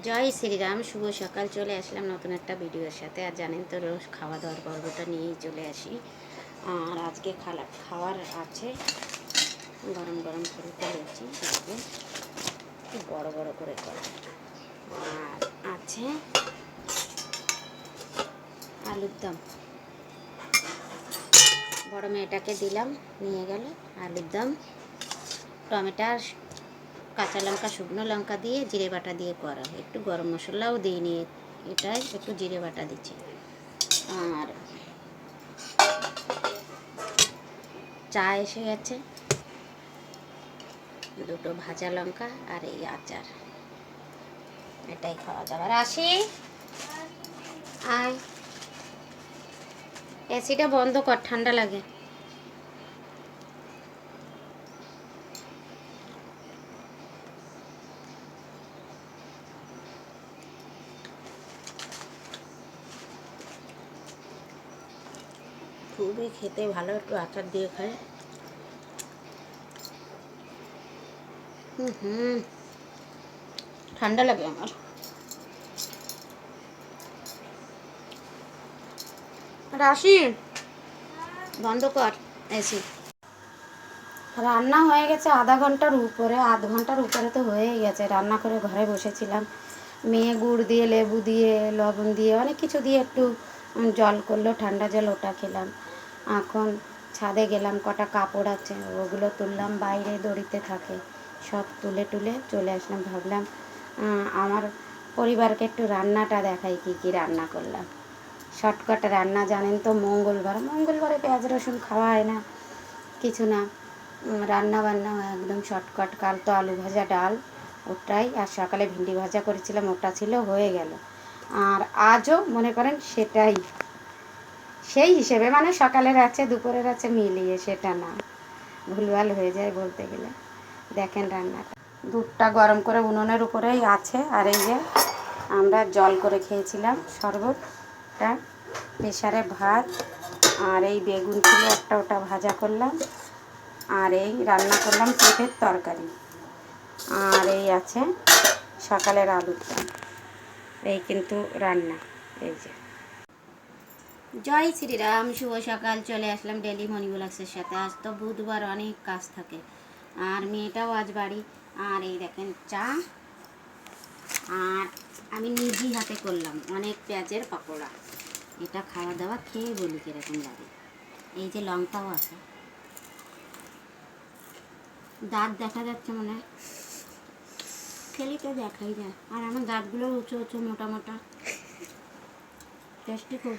জয় শ্রীরাম, শুভ সকাল। চলে আসলাম নতুন একটা ভিডিওর সাথে। আর জানেন তো রোজ খাওয়া দাওয়ার পর্বটা নিয়েই চলে আসি। আর আজকে খাওয়ার আছে গরম গরম ফুলকো লুচি, বড় বড় করে করা। আর আছে আলুর দম। বড় মেয়েটাকে দিলাম, নিয়ে গেল। আলুর দম, টমেটো, কাঁচা লঙ্কা, শুকনো লঙ্কা দিয়ে জিরে বাটা দিয়ে করা। একটু গরম মশলাও দিইনি, এটাই একটু জিরে বাটা দিচ্ছি। আর চা এসে গেছে, দুটো ভাজা লঙ্কা আর এই আচার। এটাই খাওয়া দাওয়ার। আসি, আয়, এসিটা বন্ধ কর, ঠান্ডা লাগে। খুবই খেতে ভালো, একটু আচার দিয়ে খাই। ঠান্ডা লাগে আমার। রাশি বন্ধ কর এসি। রান্না হয়ে গেছে আধ ঘন্টার উপরে তো হয়েই গেছে। রান্না করে ঘরে বসেছিলাম। মেয়ে গুড় দিয়ে, লেবু দিয়ে, লবণ দিয়ে, অনেক কিছু দিয়ে একটু জল করলো, ঠান্ডা জল, ওটা খেলাম। এখন ছাদে গেলাম, কটা কাপড় আছে ওগুলো তুললাম, বাইরে দড়িতে থাকে, সব তুলে চলে আসলাম। ভাবলাম আমার পরিবারকে একটু রান্নাটা দেখাই, কী রান্না করলাম। শর্টকাট রান্না, জানেন তো মঙ্গলবারে পেঁয়াজ রসুন খাওয়া হয় না, কিছু না। রান্না বান্না একদম শর্টকাট। কাল তো আলু ভাজা, ডাল, ওটাই। আর সকালে ভিন্ডি ভাজা করেছিলাম, ওটা ছিল, হয়ে গেল। আর আজও মনে করেন সেটাই, সেই হিসেবে, মানে সকালের আছে দুপুরের আছে মিলিয়ে, সেটা না, ভুলভাল হয়ে যায় বলতে গেলে। দেখেন রান্নাটা, দুধটা গরম করে উনুনের উপরেই আছে। আর এই যে আমরা জল করে খেয়েছিলাম শরবতটা, প্রেসারে ভাত, আর এই বেগুন ছিল একটা, ওটা ভাজা করলাম। আর এই রান্না করলাম পেঁপের তরকারি। আর এই আছে সকালের আলুর দম। এই কিন্তু রান্না। এই যে জয় শ্রীরাম, শুভ সকাল। চলে আসলাম ডেলি মনি ব্লগসের সাথে। আজ তো বুধবার, অনেক কাজ থাকে। আর মেয়েটাও আজ বাড়ি। আর এই দেখেন চা, আর আমি নিজেই হাতে করলাম অনেক পেঁয়াজের পকোড়া। এটা খাওয়া দাওয়া খেয়ে বলি কীরকম লাগে। এই যে লঙ্কাও আছে, দাঁত দেখা যাচ্ছে মনে হয়, খেলে তো দেখাই যায়। আর আমার দাঁতগুলো উঁচু উঁচু, মোটা মোটা, টেস্টি খুব।